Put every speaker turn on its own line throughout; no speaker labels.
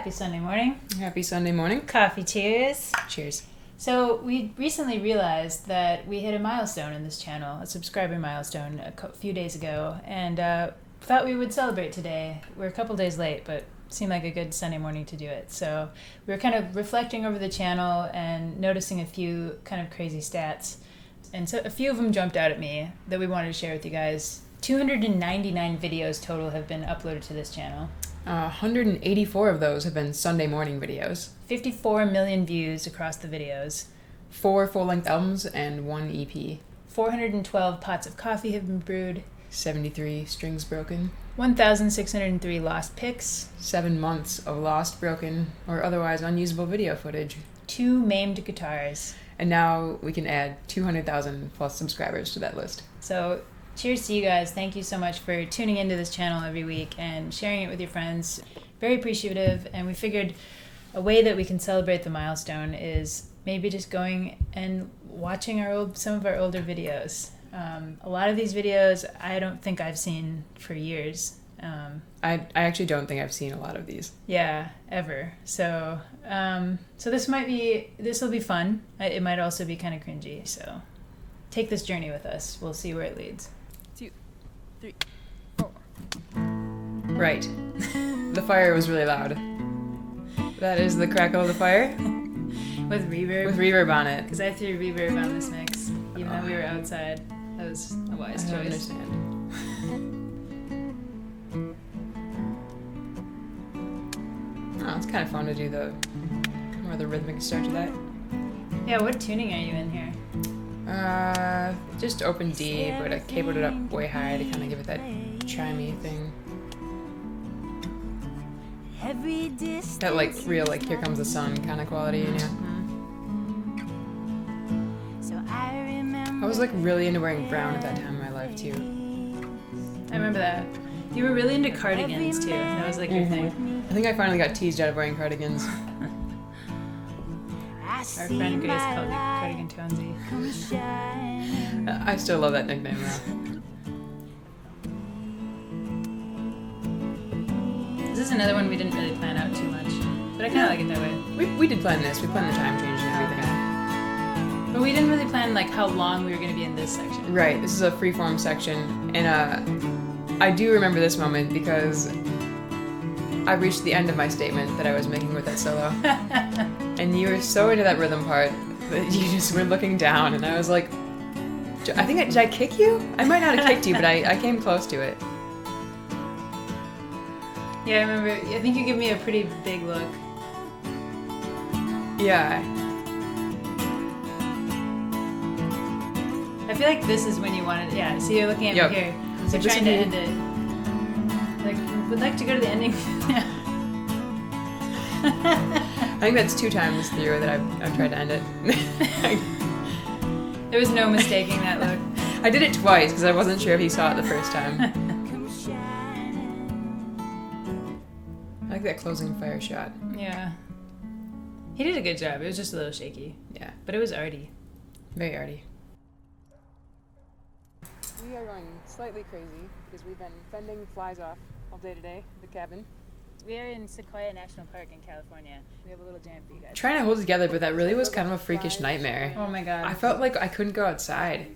Happy Sunday morning.
Happy Sunday morning.
Coffee cheers.
Cheers.
So we recently realized that we hit a milestone in this channel, a subscriber milestone a few days ago, and thought we would celebrate today. We're a couple days late, but seemed like a good Sunday morning to do it. So we were kind of reflecting over the channel and noticing a few kind of crazy stats. And so a few of them jumped out at me that we wanted to share with you guys. 299 videos total have been uploaded to this channel.
184 of those have been Sunday morning videos.
54 million views across the videos.
4 full-length albums and 1 EP.
412 pots of coffee have been brewed.
73 strings broken.
1,603 lost pics.
7 months of lost, broken, or otherwise unusable video footage.
2 maimed guitars.
And now we can add 200,000 plus subscribers to that list.
So cheers to you guys. Thank you so much for tuning into this channel every week and sharing it with your friends. Very appreciative. And we figured a way that we can celebrate the milestone is maybe just going and watching some of our older videos. A lot of these videos I don't think I've seen for years.
I actually don't think I've seen a lot of these.
Yeah, ever. So this will be fun. It might also be kind of cringy. So take this journey with us. We'll see where it leads.
2, 3, 4.
Right. The fire was really loud. That is the crackle of the fire.
With reverb.
With reverb on it.
Because I threw reverb on this mix, even though we were outside. That was a wise choice.
I don't understand. Oh, it's kind of fun to do the rhythmic start to that.
Yeah, what tuning are you in here?
Just open D, but I cabled it up way high to kind of give it that chimey thing. That real Here Comes the Sun kind of quality, you know? I was really into wearing brown at that time in my life too.
I remember that. You were really into cardigans too. That was your thing.
I think I finally got teased out of wearing cardigans.
Our friend Grace called you Cardigan Tonesy.
I still love that nickname though.
This is another one we didn't really plan out too much, but I kind of like it that way.
We did plan this. We planned the time change and everything.
But we didn't really plan how long we were going to be in this section.
Right. This is a freeform section, and I do remember this moment because I reached the end of my statement that I was making with that solo. And you were so into that rhythm part that you just were looking down, and I was like, did I kick you? I might not have kicked you, but I came close to it.
Yeah, I remember. I think you gave me a pretty big look.
Yeah.
I feel like this is when you wanted. Yeah, see, you're looking at me here. So trying to end it. Would like to go to the ending.
I think that's 2 times through that I've tried to end it.
There was no mistaking that look.
I did it twice because I wasn't sure if he saw it the first time. I like that closing fire shot.
Yeah. He did a good job. It was just a little shaky.
Yeah.
But it was arty.
Very arty. We are going slightly crazy because we've been fending flies off all day today at the cabin.
We are in Sequoia National Park in California. We have a little jam for you guys.
Trying to hold it together, but that really was kind of a freakish nightmare.
Oh my god.
I felt like I couldn't go outside.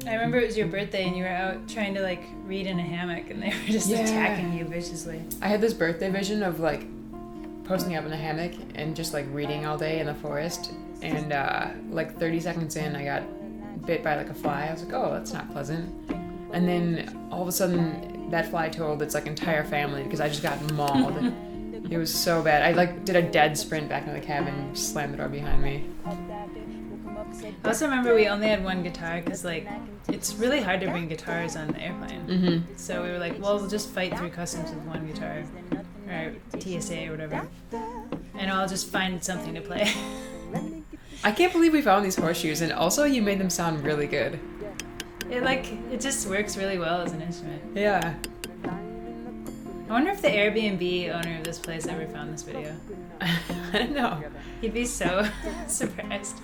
I remember it was your birthday and you were out trying to read in a hammock and they were just attacking you viciously.
I had this birthday vision of posting up in a hammock and just reading all day in the forest, and 30 seconds in I got bit by a fly. I was like, oh, that's not pleasant. And then all of a sudden that fly told its entire family because I just got mauled. It was so bad. I did a dead sprint back into the cabin and slammed the door behind me.
I also remember we only had one guitar because it's really hard to bring guitars on the airplane.
Mm-hmm.
So we were we'll just fight through customs with one guitar or TSA or whatever, and I'll just find something to play.
I can't believe we found these horseshoes, and also you made them sound really good.
It just works really well as an instrument.
Yeah.
I wonder if the Airbnb owner of this place ever found this video.
I don't know.
He'd be so surprised.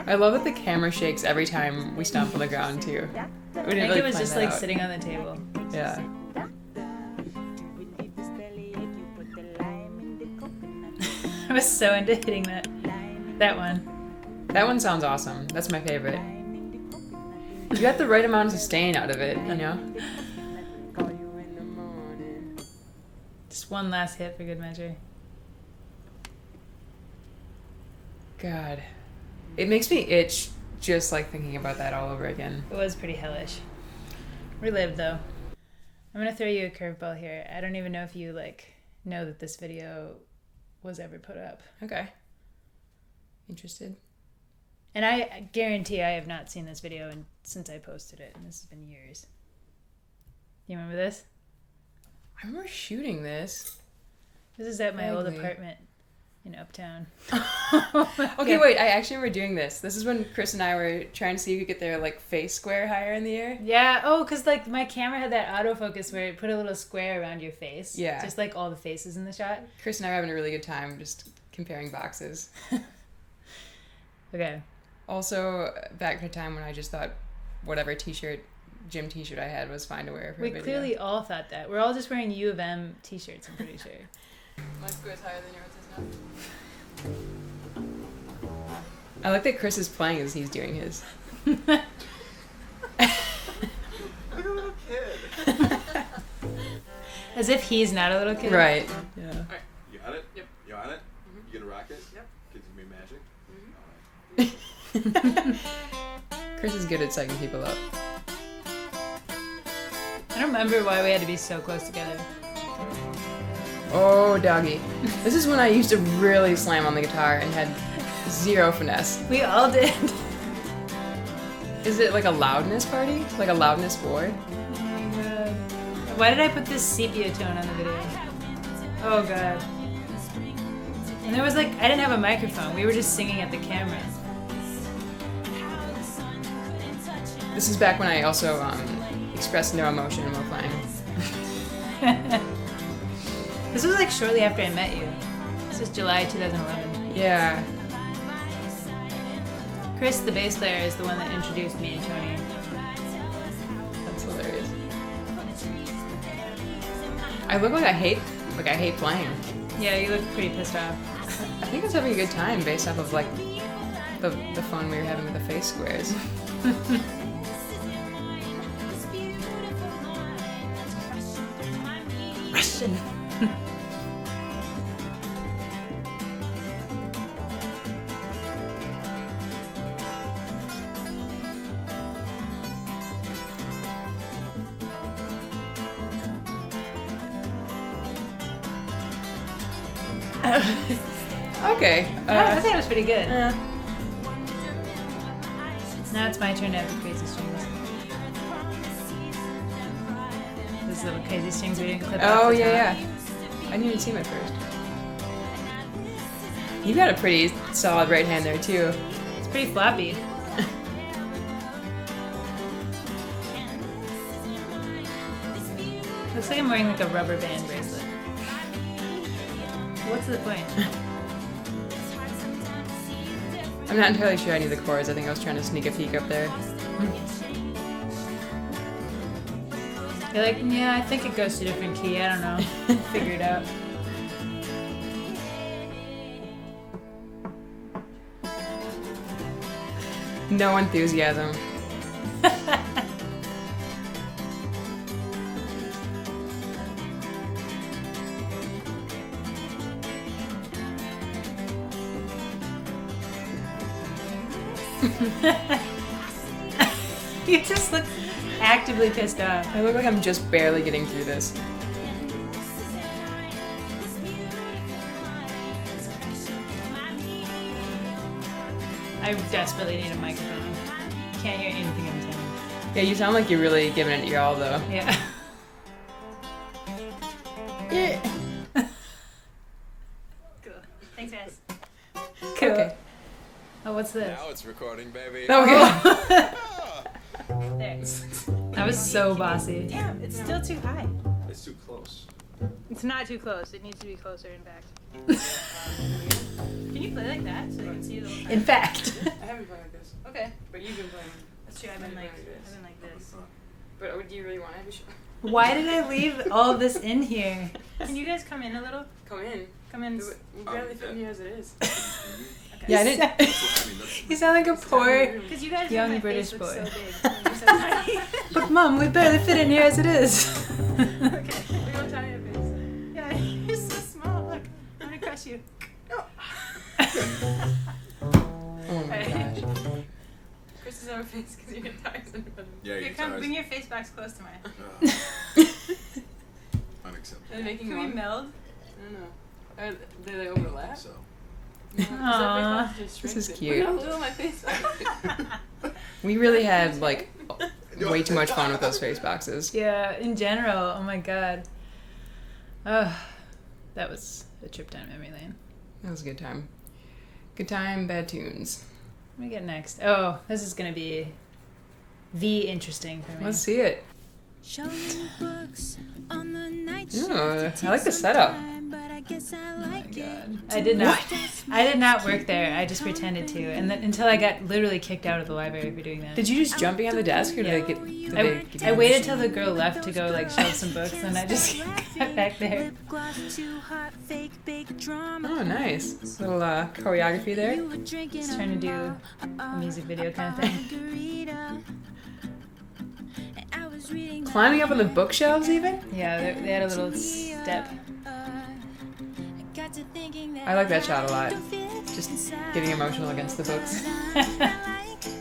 I love that the camera shakes every time we stomp on the ground too.
I think it was just sitting on the table.
Yeah.
I was so into hitting that one.
That one sounds awesome. That's my favorite. You got the right amount of sustain out of it, you know?
Just one last hit for good measure.
God. It makes me itch just like thinking about that all over again.
It was pretty hellish. Relived though. I'm gonna throw you a curveball here. I don't even know if you know that this video was ever put up.
Okay. Interested?
And I guarantee I have not seen this video since I posted it, and this has been years. You remember this?
I remember shooting this.
This is at my old
Vaguely.
apartment in Uptown.
Okay, wait, I actually remember doing this. This is when Chris and I were trying to see who could get their face square higher in the air.
Yeah, because my camera had that autofocus where it put a little square around your face.
Yeah.
Just like all the faces in the shot.
Chris and I were having a really good time just comparing boxes.
Okay.
Also, back in a time when I just thought whatever gym t-shirt I had was fine to wear for a
We
video.
clearly all thought that. We're all just wearing U of M t-shirts, I'm pretty sure.
My square's higher than yours is now. I like that Chris is playing as he's doing his.
Like a little kid.
As if he's not a little kid.
Right. Yeah.
Alright, you got it?
Yep.
You on it?
Mhm.
You gonna rock it?
Yep.
Kids me magic?
Chris is good at psyching people up.
I don't remember why we had to be so close together.
Oh, doggie. This is when I used to really slam on the guitar and had zero finesse.
We all did.
Is it like a loudness party? Like a loudness war?
Oh my god. Why did I put this sepia tone on the video? Oh god. And there was I didn't have a microphone. We were just singing at the camera.
This is back when I also expressed no emotion while playing.
This was shortly after I met you. This was July 2011.
Yeah.
Chris, the bass player, is the one that introduced me and Toni.
That's hilarious. I look like I hate playing.
Yeah, you look pretty pissed off.
I think I was having a good time based off of the fun we were having with the face squares.
Russian.
Okay.
I think it was pretty good.
Yeah.
Now it's my turn to have the crazy strings. Those little crazy strings we didn't clip off
Oh
the top.
yeah. I didn't even see my first. You got a pretty solid right hand there too.
It's pretty floppy. Looks like I'm wearing a rubber band bracelet. What's the point?
I'm not entirely sure I knew the chords. I think I was trying to sneak a peek up there.
You're like, yeah, I think it goes to a different key. I don't know. Figure it out.
No enthusiasm.
You just look actively pissed off.
I look like I'm just barely getting through this.
I desperately need a microphone. Can't hear anything I'm saying.
Yeah, you sound like you're really giving it your all though.
Yeah.
Yeah.
Cool. Thanks, guys. Cool.
Okay.
Oh, what's this?
Now it's recording, baby.
Okay.
There. That was so bossy.
Damn, it's still too high.
It's too close.
It's not too close. It needs to be closer, in fact. Can you play like that so you can see the whole
In fact. I haven't played like this.
Okay.
But you've been playing.
That's true. I've been like this.
But do you really want to have a show?
Why did I leave all of this in here? Can you guys come in a little?
Come in.
Come in.
We barely fit in here as it is.
Okay.
Yeah, I didn't.
You sound like a poor
Because you guys
young
make my
British
face look
boy.
so big. And you're so tiny.
But Mom, we barely fit in here as it is.
Okay, look how tiny your face is. Yeah, you're so small. Look, I'm gonna crush you.
Oh my gosh.
Chris is over face because your guitar's in front of me.
Yeah,
Here,
your
come,
guitar's-
bring your face back close to mine.
Unacceptable.
Are they making Can we meld?
I don't know. Do they overlap?
So.
Aww,
this is cute.
I'm doing my face back.
We really had like way too much fun with those face boxes.
Yeah, in general. Oh my god. Oh, that was a trip down memory lane.
That was a good time. Good time, bad tunes.
What do we get next? Oh, this is gonna be interesting for me.
Let's see it.
Show me books on the night
Ooh,
shift.
I like the setup.
But I guess I
Oh my
like it.
god. I did not work there. I just pretended to, and then until I got literally kicked out of the library for doing that.
Did you just jump behind the desk, or did
Yeah.
they get? Did
I
they give
I
you-
waited till the girl left to go like shelve some books, and I just got back there.
Lip gloss too hot, fake big drama.
Oh, nice. Little choreography there.
You were drinking
Just trying to do a music video kind of thing.
margarita. And I was reading
Climbing up on the bookshelves, even.
Yeah, they had a little step.
got to thinking that
I like that shot a lot.
don't fit
Just
inside.
getting emotional against the books.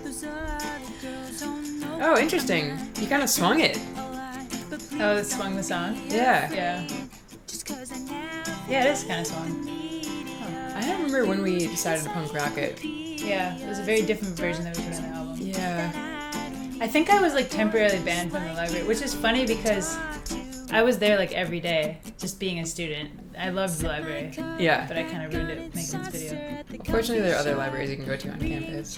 Those other girls don't know
Oh, interesting. You kind of swung it.
a lot, but please
Oh, it swung the song.
Yeah.
Yeah,
just 'cause I never
yeah, it is kind of swung.
I don't remember when we decided to punk rock it.
Yeah, it was a very different version that we put on the album.
Yeah.
I think I was like temporarily banned from the library, which is funny because I was there like every day, just being a student. I loved the library,
Yeah.
but I kind of ruined it making this video.
Fortunately, there are other libraries you can go to on campus.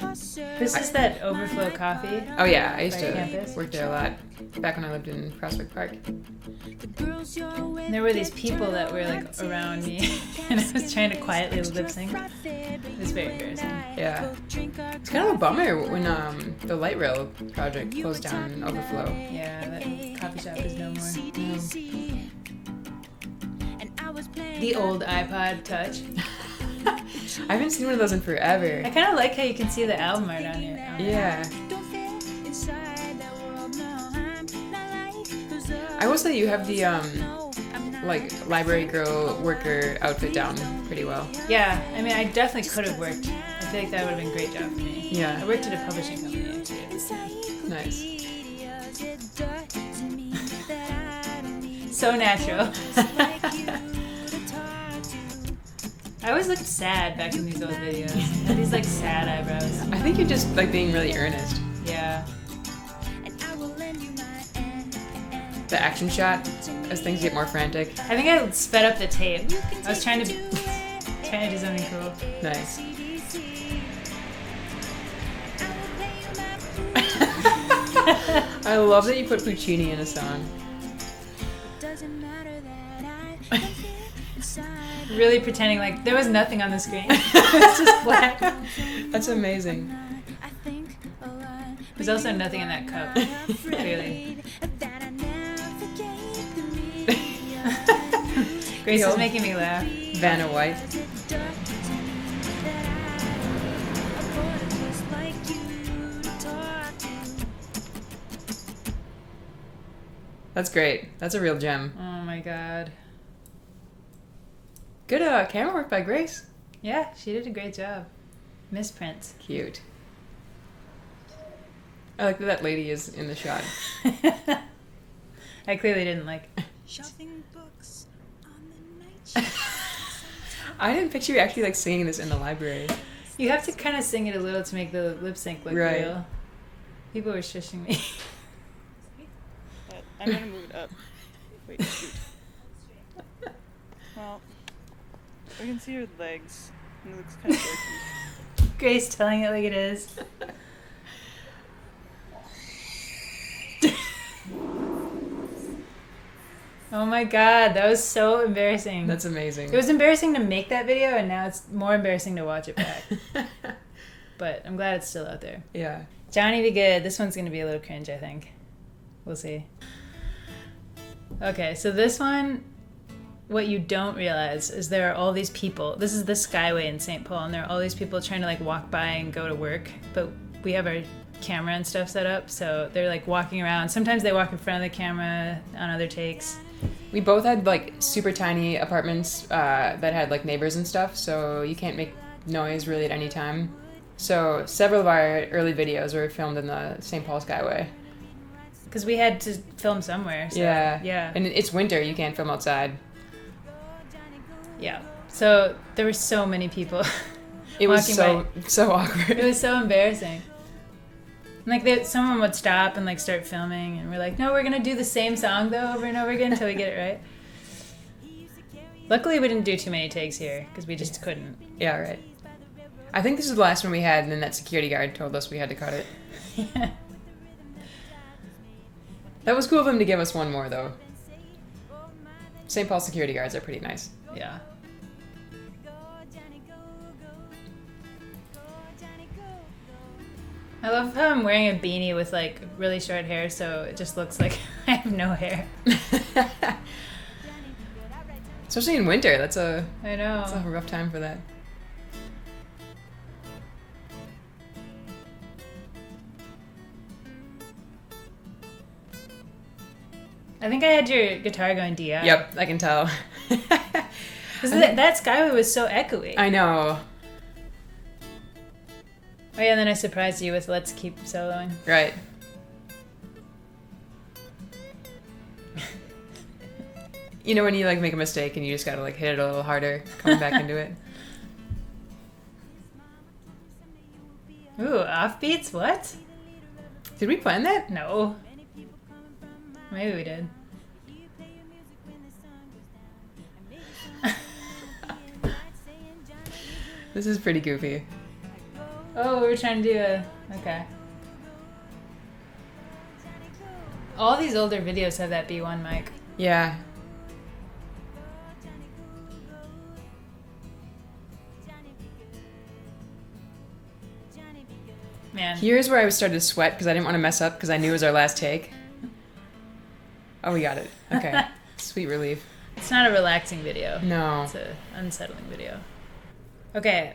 This is that Overflow Coffee.
Oh yeah, I used
By
to
campus?
work there a lot back when I lived in Prospect Park.
And there were these people that were like around me, and I was trying to quietly lip sync. It was very embarrassing.
Yeah. It's kind of a bummer when the light rail project closed down in Overflow.
Yeah, that coffee shop is no more. The old iPod Touch.
I haven't seen one of those in forever.
I kind of like how you can see the album art on here.
Yeah. I will say you have the like library girl worker outfit down pretty well.
Yeah, I mean, I definitely could have worked. I feel like that would have been a great job for me.
Yeah.
I worked at a publishing company too.
Nice.
So natural. I always looked sad back in these old videos. I had these like sad eyebrows.
I think you're just like being really earnest.
Yeah.
The action shot as things get more frantic.
I think I sped up the tape. I was trying to do something cool.
Nice. I love that you put Puccini in a song.
Really pretending like there was nothing on the screen. It was just black.
That's amazing.
There's also nothing in that cup. Clearly. Grace is making me laugh.
Vanna White. That's great. That's a real gem.
Oh my god.
Good camera work by Grace.
Yeah, she did a great job. Misprint.
Cute. I like that lady is in the shot.
I clearly didn't like.
Shelving books on the night
I didn't picture you actually like singing this in the library.
You have to kind of sing it a little to make the lip sync look
Right.
real. People were shushing me.
But I'm gonna move it up. Wait, shoot. Well, I can see your legs, and it looks kind of dorky.
Grace telling it like it is. Oh my god, that was so embarrassing.
That's amazing.
It was embarrassing to make that video, and now it's more embarrassing to watch it back. But I'm glad it's still out there.
Yeah.
Johnny Be Good. This one's going to be a little cringe, I think. We'll see. Okay, so this one, what you don't realize is there are all these people. This is the Skyway in St. Paul, and there are all these people trying to like walk by and go to work. But we have our camera and stuff set up, so they're like walking around. Sometimes they walk in front of the camera on other takes.
We both had like super tiny apartments that had like neighbors and stuff, so you can't make noise really at any time. So several of our early videos were filmed in the St. Paul Skyway.
Because we had to film somewhere. So, yeah.
And it's winter, you can't film outside.
Yeah. So there were so many people.
It was
walking
so awkward.
It was so embarrassing. Like someone would stop and like start filming, and we're like, no, we're gonna do the same song though over and over again until we get it right. Luckily, we didn't do too many takes here because we just couldn't.
Yeah, right. I think this is the last one we had, and then that security guard told us we had to cut it.
Yeah.
That was cool of him to give us one more, though. St. Paul security guards are pretty nice.
Yeah. I love how I'm wearing a beanie with like really short hair, so it just looks like I have no hair.
Especially in winter, that's
I know.
a rough time for that.
I think I had your guitar going DI.
Yep, I can tell.
That Skyway was so echoey.
I know.
Oh yeah, and then I surprised you with Let's Keep Soloing.
Right. You know when you like make a mistake and you just gotta like hit it a little harder, coming back into it.
Ooh, offbeats? What?
Did we plan that?
No. Maybe we did.
This is pretty goofy.
Oh, we were trying to do okay. All these older videos have that B1 mic.
Yeah.
Man.
Here's where I started to sweat because I didn't want to mess up because I knew it was our last take. Oh, we got it. Okay. Sweet relief.
It's not a relaxing video.
No.
It's an unsettling video. Okay.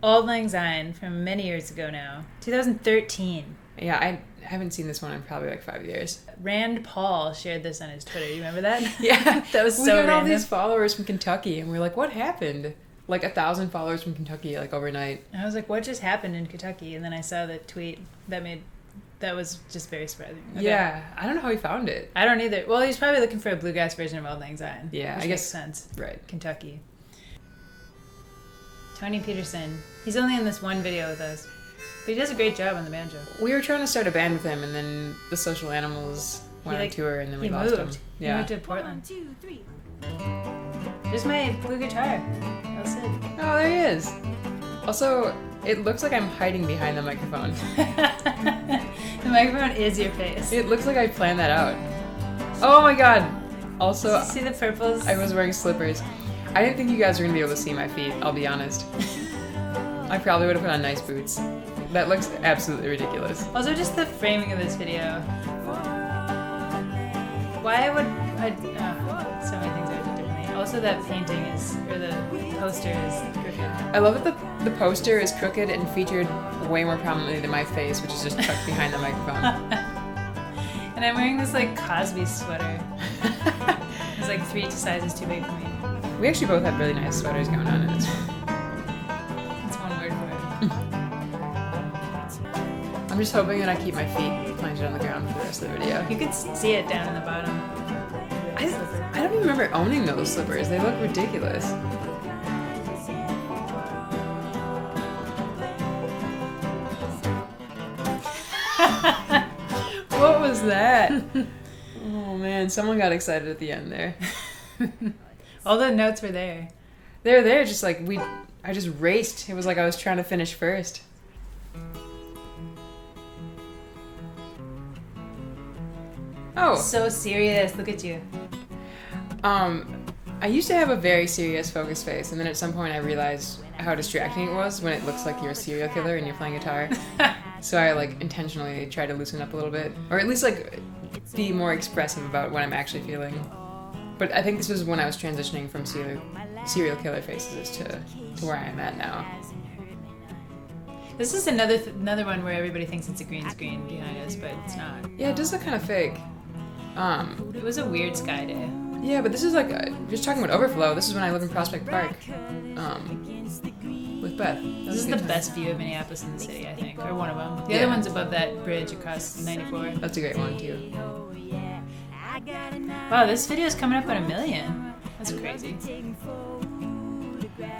Auld Lang Syne from many years ago now. 2013.
Yeah, I haven't seen this one in probably like 5 years.
Rand Paul shared this on his Twitter. You remember that?
Yeah.
That was
we
so
got all
random.
these followers from Kentucky and we're like, what happened? Like 1,000 followers from Kentucky like overnight.
I was like, what just happened in Kentucky? And then I saw the tweet that was just very surprising. Okay.
Yeah. I don't know how he found it.
I don't either. Well, he's probably looking for a bluegrass version of Auld Lang Syne.
Yeah,
which
I guess
makes sense.
Right.
Kentucky. Tony Peterson. He's only in this one video with us, but he does a great job on the banjo.
We were trying to start a band with him and then the Social Animals went on tour and then we lost him.
He
Yeah.
moved to Portland.
1, 2, 3.
There's my blue guitar. That's it.
Oh, there he is. Also, it looks like I'm hiding behind the microphone.
The microphone is your face.
It looks like I planned that out. Oh my god. Also,
Did you see the purples?
I was wearing slippers. I didn't think you guys were gonna be able to see my feet, I'll be honest. I probably would have put on nice boots. That looks absolutely ridiculous.
Also, just the framing of this video. Why would so many things I would do differently. Also, that painting the poster is crooked.
I love that the poster is crooked and featured way more prominently than my face, which is just tucked behind the microphone.
And I'm wearing this like Cosby sweater. It's like 3 sizes too big for me.
We actually both have really nice sweaters going on, and it's
That's one word for it.
I'm just hoping that I keep my feet planted on the ground for the rest of the video.
You could see it down in the bottom.
I don't even remember owning those slippers. They look ridiculous. What was that? Oh man, someone got excited at the end there.
All the notes were there.
They were there just like I just raced. It was like I was trying to finish first. Oh.
So serious. Look at you.
I used to have a very serious focused face, and then at some point I realized how distracting it was when it looks like you're a serial killer and you're playing guitar. So I like intentionally try to loosen up a little bit, or at least like be more expressive about what I'm actually feeling. But I think this was when I was transitioning from serial killer faces to where I am at now.
This is another one where everybody thinks it's a green screen behind us, but it's not.
Yeah, it does look kind of fake.
It was a weird sky day.
Yeah, but this is like just talking about overflow. This is when I live in Prospect Park, with Beth.
This is the best view of Minneapolis in the city, I think, or one of them. The other one's above that bridge across 94.
That's a great one too.
Wow, this video is coming up on 1 million. That's crazy.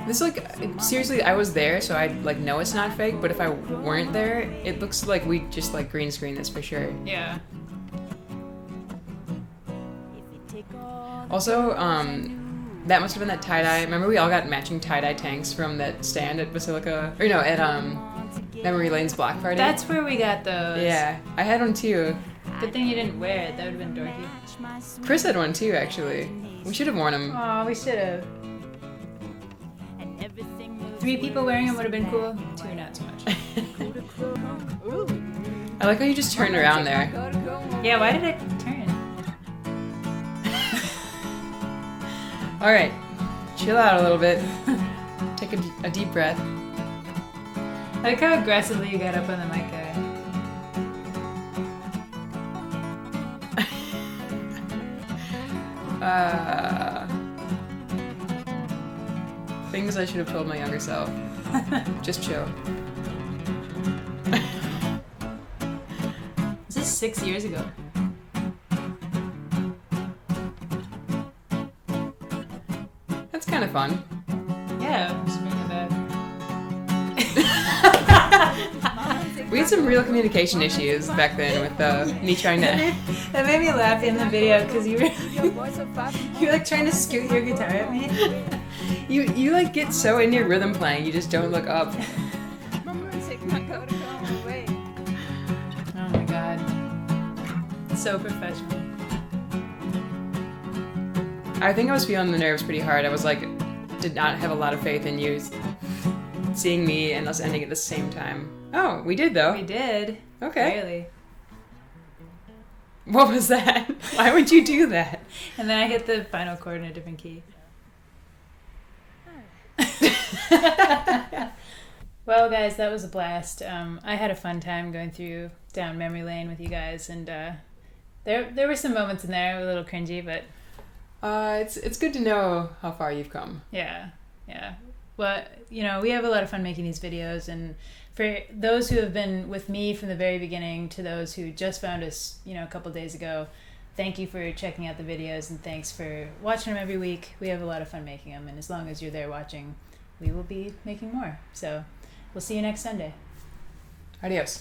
This is like, seriously, I was there, so I like know it's not fake. But if I weren't there, it looks like we just like green screen this for sure.
Yeah.
Also, that must have been that tie-dye. Remember we all got matching tie-dye tanks from that stand at Basilica, or no, at Memory Lane's block party?
That's where we got those.
Yeah, I had one too.
Good thing you didn't wear it. That would have been dorky.
Chris had one too, actually. We should have worn them.
Oh, we should have. 3 people wearing them would have been cool. 2, not so much.
I like how you just turned around there.
Yeah, why did I turn?
All right, chill out a little bit. Take a deep breath.
I like how aggressively you got up on the mic there.
Things I should have told my younger self. Just chill.
This is 6 years ago.
That's kind of fun.
Yeah, just bring it back.
We had some real communication issues back then with me trying to...
That made me laugh in the video because you were like trying to scoot your guitar at me.
You like get so into your rhythm playing, you just don't look up.
Oh my god. So professional.
I think I was feeling the nerves pretty hard. I was like, did not have a lot of faith in you seeing me and us ending at the same time. Oh, we did though.
We did.
Okay.
Barely.
What was that? Why would you do that?
And then I hit the final chord in a different key. Well, guys, that was a blast. I had a fun time going down memory lane with you guys, and there were some moments in there a little cringy, but
it's good to know how far you've come.
yeah. Well, we have a lot of fun making these videos, and for those who have been with me from the very beginning to those who just found us, a couple days ago, thank you for checking out the videos, and thanks for watching them every week. We have a lot of fun making them, and as long as you're there watching, we will be making more. So we'll see you next Sunday.
Adios.